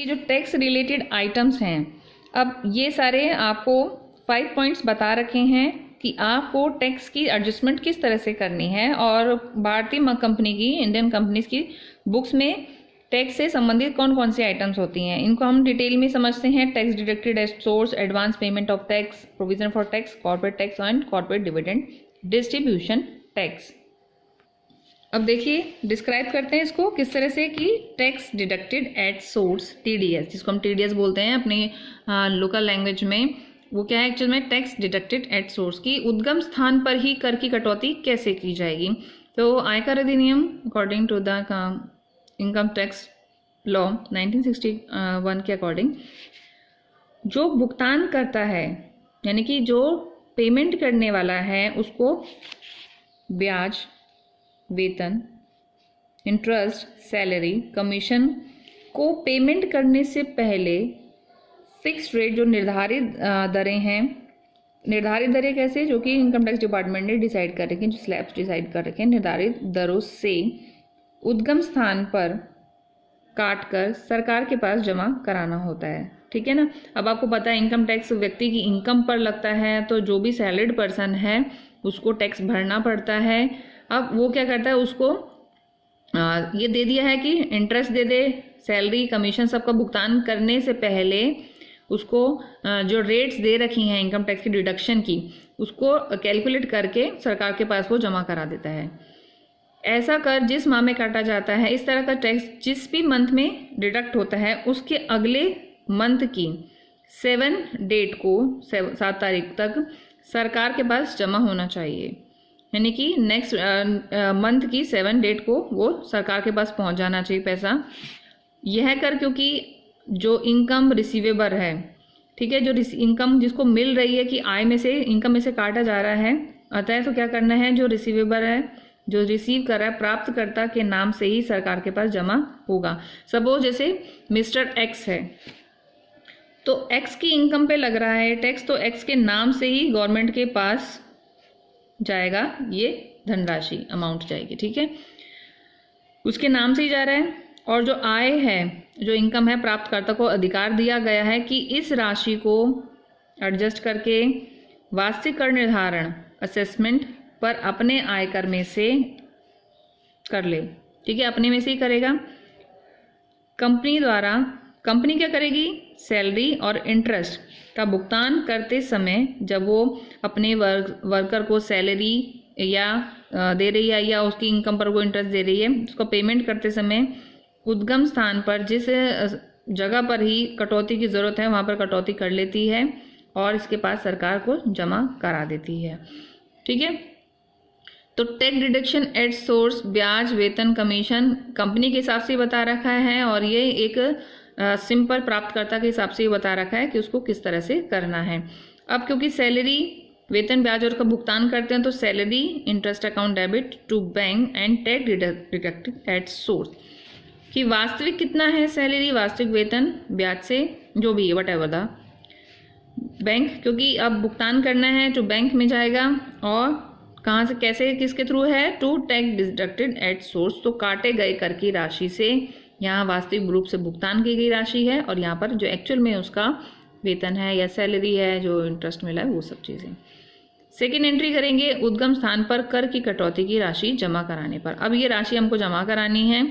कि जो tax related items हैं, अब ये सारे आपको 5 पॉइंट्स बता रखे हैं कि आपको टैक्स की एडजस्टमेंट किस तरह से करनी है। और भारतीय कंपनी की, इंडियन कंपनीज की बुक्स में टैक्स से संबंधित कौन कौन सी आइटम्स होती हैं, इनको हम डिटेल में समझते हैं। Tax deducted at source, advance payment of tax, provision for tax, corporate tax and corporate dividend distribution tax. अब देखिए डिस्क्राइब करते हैं इसको किस तरह से कि tax deducted at source, TDS, जिसको हम टीडीएस बोलते हैं अपनी लोकल लैंग्वेज में, वो क्या है एक्चुअल में टैक्स डिडक्टेड एट सोर्स की उद्गम स्थान पर ही कर की कटौती कैसे की जाएगी। तो आयकर अधिनियम according to the income tax law 1961 के अकॉर्डिंग जो भुगतान करता है, यानी कि जो पेमेंट करने वाला है, उसको ब्याज, वेतन, इंटरेस्ट, सैलरी, कमीशन को पेमेंट करने से पहले फिक्स्ड रेट जो निर्धारित दरें हैं, निर्धारित दरें कैसे, जो कि इनकम टैक्स डिपार्टमेंट ने डिसाइड कर रखे हैं, जो स्लैब्स डिसाइड कर रखे हैं, निर्धारित दरों से उद्गम स्थान पर काट कर सरकार के पास जमा कराना होता है। ठीक है ना। अब आपको पता है इनकम टैक्स व्यक्ति की इनकम पर लगता है, तो जो भी सैलरीड पर्सन है उसको टैक्स भरना पड़ता है। अब वो क्या करता है, उसको ये दे दिया है कि इंटरेस्ट दे दे, सैलरी, कमीशन सबका भुगतान करने से पहले उसको जो रेट्स दे रखी हैं इनकम टैक्स की डिडक्शन की, उसको कैलकुलेट करके सरकार के पास वो जमा करा देता है। ऐसा कर जिस माह में काटा जाता है, इस तरह का टैक्स जिस भी मंथ में डिडक्ट होता है उसके अगले मंथ की 7 डेट को, 7 तारीख तक सरकार के पास जमा होना चाहिए। यानी कि नेक्स्ट मंथ की 7 डेट को वो सरकार के पास पहुंच जाना चाहिए पैसा। यह कर क्योंकि जो इनकम रिसीवेबल है, ठीक है, जो इनकम जिसको मिल रही है कि आय में से, इनकम में से काटा जा रहा है, अतः तो क्या करना है, जो रिसीवेबल है, जो रिसीव कर रहा है, प्राप्तकर्ता के नाम से ही सरकार के पास जमा होगा। सपोज जैसे मिस्टर एक्स है, तो एक्स की इनकम पे लग रहा है टैक्स, तो एक्स के नाम से ही गवर्नमेंट के पास जाएगा, ये धनराशि अमाउंट जाएगी। ठीक है, उसके नाम से ही जा रहा है। और जो आय है, जो इनकम है, प्राप्तकर्ता को अधिकार दिया गया है कि इस राशि को एडजस्ट करके वार्षिक कर निर्धारण, असेसमेंट पर अपने आयकर में से कर ले। ठीक है, अपने में से ही करेगा। कंपनी द्वारा, कंपनी क्या करेगी, सैलरी और इंटरेस्ट का भुगतान करते समय जब वो अपने वर्कर को सैलरी या दे रही है या उसकी इनकम पर वो इंटरेस्ट दे रही है, उसको पेमेंट करते समय उद्गम स्थान पर जिस जगह पर ही कटौती की ज़रूरत है वहाँ पर कटौती कर लेती है और इसके पास सरकार को जमा करा देती है। ठीक है, तो टैक्स डिडक्शन एट सोर्स, ब्याज, वेतन, कमीशन कंपनी के हिसाब से बता रखा है और ये एक सिंपल प्राप्तकर्ता के हिसाब से बता रखा है कि उसको किस तरह से करना है। अब क्योंकि सैलरी, वेतन, ब्याज और का भुगतान करते हैं, तो salary, interest account debit to bank and tax deducted at source कि वास्तविक कितना है सैलरी, वास्तविक वेतन, ब्याज से जो भी है वट द बैंक, क्योंकि अब भुगतान करना है तो बैंक में जाएगा और कहाँ से, कैसे, किसके थ्रू है, to tax deducted at source, तो काटे गए कर की राशि से यहाँ वास्तविक रूप से भुगतान की गई राशि है और यहाँ पर जो एक्चुअल में उसका वेतन है या सैलरी है, जो इंटरेस्ट मिला है, वो सब चीज़ें। सेकेंड एंट्री करेंगे, उद्गम स्थान पर कर की कटौती की राशि जमा कराने पर। अब ये राशि हमको जमा करानी है,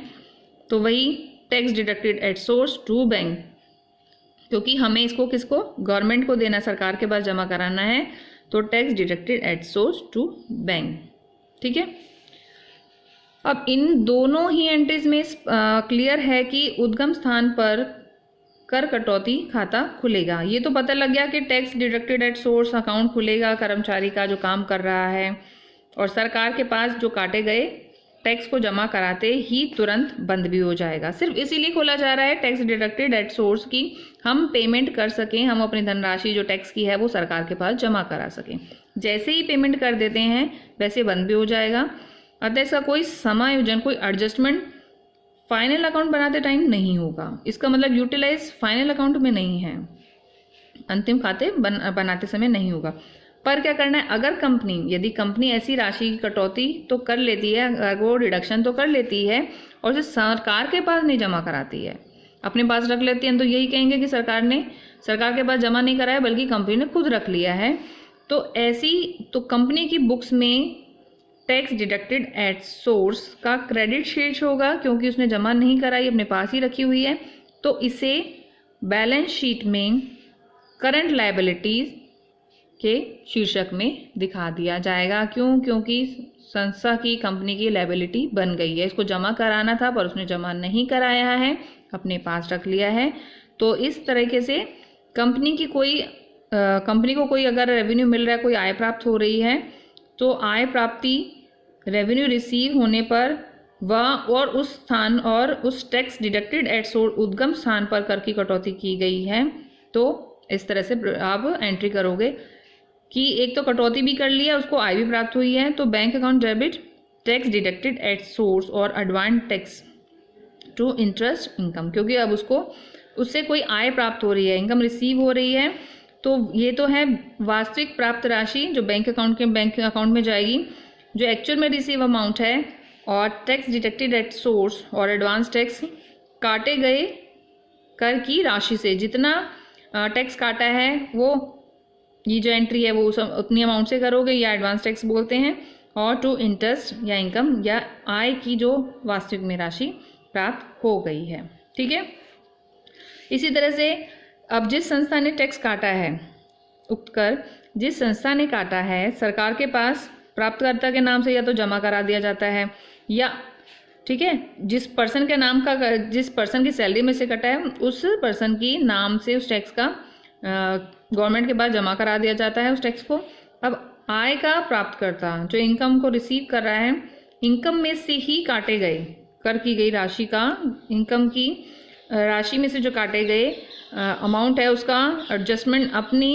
तो वही tax deducted at source to bank, क्योंकि हमें इसको किसको, गवर्नमेंट को देना, सरकार के पास जमा कराना है, तो tax deducted at source to bank. ठीक है, अब इन दोनों ही एंट्रीज में क्लियर है कि उद्गम स्थान पर कर कटौती खाता खुलेगा। ये तो पता लग गया कि tax deducted at source account खुलेगा कर्मचारी का जो काम कर रहा है, और सरकार के पास जो काटे गए टैक्स को जमा कराते ही तुरंत बंद भी हो जाएगा। सिर्फ इसीलिए खोला जा रहा है टैक्स डिडक्टेड एट सोर्स की हम पेमेंट कर सकें, हम अपनी धनराशि जो टैक्स की है वो सरकार के पास जमा करा सकें। जैसे ही पेमेंट कर देते हैं वैसे बंद भी हो जाएगा। अतः इसका कोई समायोजन, कोई एडजस्टमेंट फाइनल अकाउंट बनाते टाइम नहीं होगा। इसका मतलब यूटिलाइज फाइनल अकाउंट में नहीं है, अंतिम खाते बनाते समय नहीं होगा। पर क्या करना है, अगर कंपनी, यदि कंपनी ऐसी राशि की कटौती तो कर लेती है, वो रिडक्शन तो कर लेती है और उसे सरकार के पास नहीं जमा कराती है, अपने पास रख लेते हैं तो यही कहेंगे कि सरकार के पास जमा नहीं कराया बल्कि कंपनी ने खुद रख लिया है। तो तो कंपनी की बुक्स में टैक्स डिडक्टेड एट सोर्स का क्रेडिट शेष होगा क्योंकि उसने जमा नहीं कराई, अपने पास ही रखी हुई है। तो इसे बैलेंस शीट में करंट लायबिलिटीज के शीर्षक में दिखा दिया जाएगा। क्यों? क्योंकि संस्था की, कंपनी की लायबिलिटी बन गई है, इसको जमा कराना था पर उसने जमा नहीं कराया है, अपने पास रख लिया है। तो इस तरीके से कंपनी को कोई अगर रेवेन्यू मिल रहा है, कोई आय प्राप्त हो रही है, तो आय प्राप्ति रेवेन्यू रिसीव होने पर वह और उस स्थान और उस टैक्स डिडक्टेड एट सोर्स उद्गम स्थान पर कर की कटौती की गई है। तो इस तरह से आप एंट्री करोगे कि एक तो कटौती भी कर लिया, उसको आय भी प्राप्त हुई है। तो bank account debit tax deducted at source और advance tax to interest income, क्योंकि अब उससे कोई आय प्राप्त हो रही है, इनकम रिसीव हो रही है। तो ये तो है वास्तविक प्राप्त राशि जो बैंक अकाउंट में जाएगी, जो एक्चुअल में रिसीव अमाउंट है, और टैक्स डिडक्टेड एट सोर्स और एडवांस टैक्स काटे गए कर की राशि से जितना टैक्स काटा है वो ये जो एंट्री है वो उतनी अमाउंट से करोगे, या एडवांस टैक्स बोलते हैं, और टू इंटरेस्ट या इनकम या आय की जो वास्तविक में राशि प्राप्त हो गई है। ठीक है। इसी तरह से अब जिस संस्था ने टैक्स काटा है, उक्त कर जिस संस्था ने काटा है, सरकार के पास प्राप्तकर्ता के नाम से या तो जमा करा दिया जाता है, या ठीक है, जिस पर्सन की सैलरी में से कटा है उस पर्सन की नाम से उस टैक्स का गवर्नमेंट के पास जमा करा दिया जाता है उस टैक्स को। अब आय का प्राप्तकर्ता जो इनकम को रिसीव कर रहा है, इनकम में से ही काटे गए कर की गई राशि का, इनकम की राशि में से जो काटे गए अमाउंट है उसका एडजस्टमेंट अपनी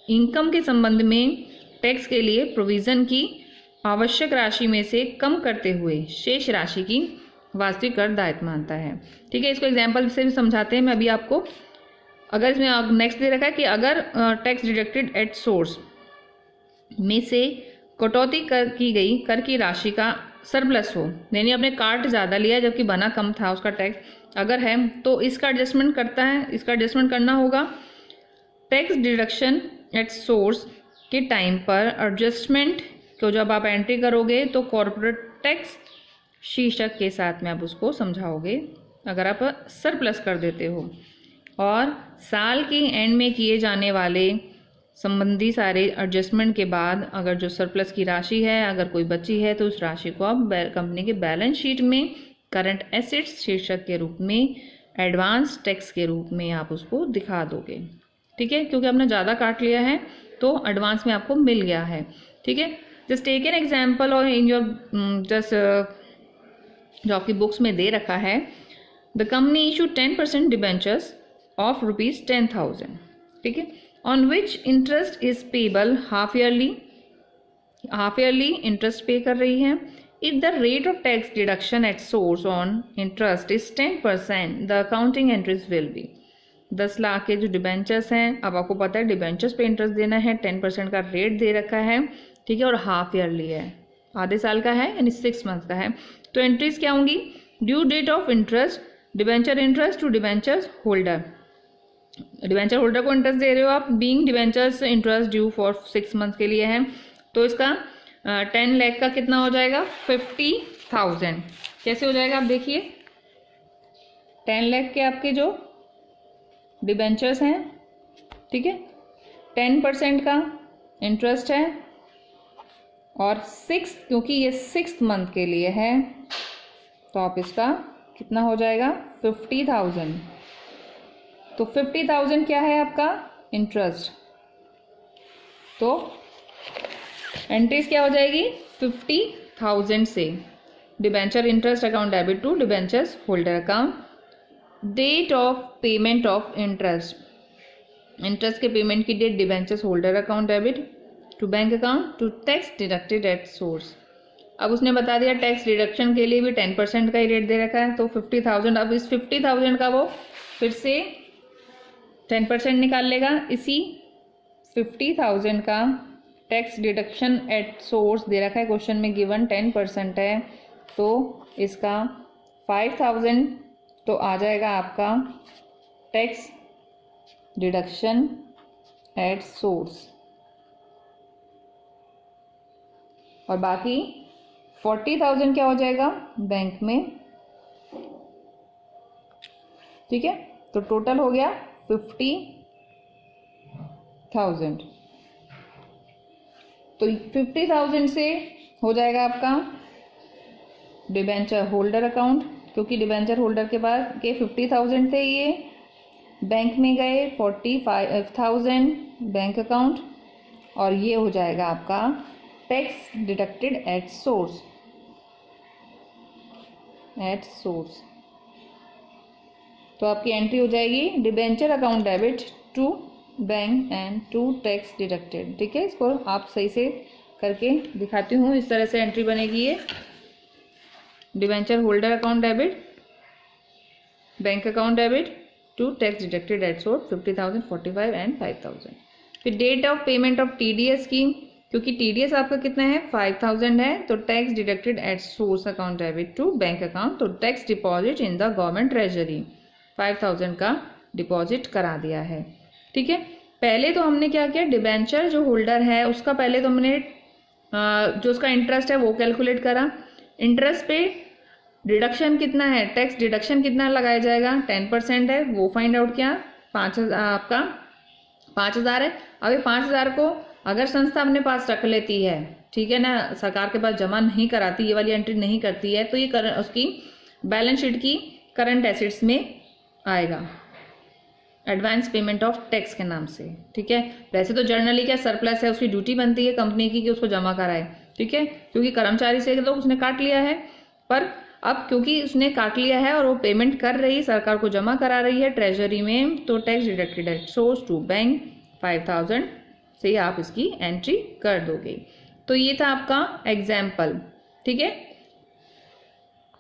इनकम के संबंध में टैक्स के लिए प्रोविज़न की आवश्यक राशि में से कम करते हुए शेष राशि की वास्तविक कर दायित्व मानता है। ठीक है, इसको एग्जाम्पल से भी समझाते हैं मैं अभी आपको। अगर इसमें नेक्स्ट दे रखा है कि अगर टैक्स डिडक्टेड एट सोर्स में से कटौती की गई कर की राशि का सरप्लस हो, यानी आपने काट ज़्यादा लिया जबकि बना कम था उसका टैक्स अगर है, तो इसका एडजस्टमेंट करना होगा। टैक्स डिडक्शन एट सोर्स के टाइम पर एडजस्टमेंट को जब आप एंट्री करोगे तो कॉर्पोरेट टैक्स शीर्षक के साथ में आप उसको समझाओगे अगर आप सरप्लस कर देते हो। और साल के एंड में किए जाने वाले संबंधी सारे एडजस्टमेंट के बाद अगर जो सरप्लस की राशि है अगर कोई बची है तो उस राशि को आप कंपनी के बैलेंस शीट में करंट एसेट्स शीर्षक के रूप में एडवांस टैक्स के रूप में आप उसको दिखा दोगे। ठीक है, क्योंकि आपने ज़्यादा काट लिया है तो एडवांस में आपको मिल गया है। ठीक है, जस्ट टेक एन एग्जाम्पल और इन योर जो आपकी बुक्स में दे रखा है, the company issue 10% debentures of ₹10,000। ठीक है, on which interest is payable half yearly interest पे कर रही है। If the rate of tax deduction at source on interest is 10%, the accounting entries will be 10 lakh के जो डिबेंचर्स हैं, अब आपको पता है डिबेंचर्स पे इंटरेस्ट देना है, 10% का रेट दे रखा है। ठीक है, और हाफ ईयरली है, आधे साल का है यानी 6 मंथ का है। तो एंट्रीज क्या होंगी? Due date of interest, debenture interest to debentures holder, debenture holder को इंटरेस्ट दे रहे हो आप, being debentures interest due for 6 month के लिए है। तो इसका 10 लाख का कितना हो जाएगा? 50,000। कैसे हो जाएगा आप देखिए, 10 लाख के आपके जो डिबेंचर्स हैं, ठीक है, 10% का इंटरेस्ट है और 6, क्योंकि ये 6 मंथ के लिए है तो आप इसका कितना हो जाएगा? 50,000। तो 50,000 क्या है आपका? इंटरेस्ट। तो एंट्रीज क्या हो जाएगी? 50,000 से debenture interest account debit to debentures holder account. Date of payment of interest, interest के पेमेंट की date debentures holder account debit to bank account to tax deducted at source. अब उसने बता दिया टैक्स डिडक्शन के लिए भी 10% का ही रेट दे रखा है, तो 50,000। अब इस 50,000 का वो फिर से 10% निकाल लेगा। इसी 50,000 का टैक्स डिडक्शन एट सोर्स दे रखा है, क्वेश्चन में गिवन 10% है, तो इसका 5,000 तो आ जाएगा आपका टैक्स डिडक्शन एट सोर्स, और बाकी 40,000 क्या हो जाएगा बैंक में। ठीक है, तो टोटल हो गया 50,000। तो 50,000 से हो जाएगा आपका डिबेंचर होल्डर अकाउंट, क्योंकि डिबेंचर होल्डर के पास के 50,000 थे, ये बैंक में गए 45,000 बैंक अकाउंट, और ये हो जाएगा आपका टैक्स डिडक्टेड एट सोर्स, तो आपकी एंट्री हो जाएगी debenture account debit to bank and to tax deducted. ठीक है, इसको आप सही से करके दिखाती हूँ, इस तरह से एंट्री बनेगी ये। Debenture holder account debit, bank account debit to tax deducted at source 50,000, 45 and 5,000। फिर date of payment of TDS की, क्योंकि टीडीएस आपका कितना है 5,000 है, तो tax deducted at source account debit to bank account, तो tax deposit in the government treasury 5,000 का डिपॉजिट करा दिया है। ठीक है, पहले तो हमने क्या किया, डिबेंचर जो होल्डर है उसका पहले तो हमने जो उसका इंटरेस्ट है वो कैलकुलेट करा। इंटरेस्ट पे डिडक्शन कितना है, टैक्स डिडक्शन कितना लगाया जाएगा, 10% है, वो फाइंड आउट किया। 5,000 आपका 5,000 है। अब ये 5,000 को अगर संस्था अपने पास रख लेती है, ठीक है ना, सरकार के पास जमा नहीं कराती, ये वाली एंट्री नहीं करती है, तो ये उसकी बैलेंस शीट की करंट एसेट्स में आएगा, एडवांस पेमेंट ऑफ टैक्स के नाम से। ठीक है, वैसे तो जर्नली क्या सरप्लस है, उसकी ड्यूटी बनती है कंपनी की कि उसको जमा कराए। ठीक है, क्योंकि कर्मचारी से तो उसने काट लिया है, पर अब क्योंकि उसने काट लिया है और वो पेमेंट कर रही, सरकार को जमा करा रही है ट्रेजरी में, तो tax deducted at source to bank 5,000 से आप इसकी एंट्री कर दोगे। तो ये था आपका एग्जाम्पल। ठीक है,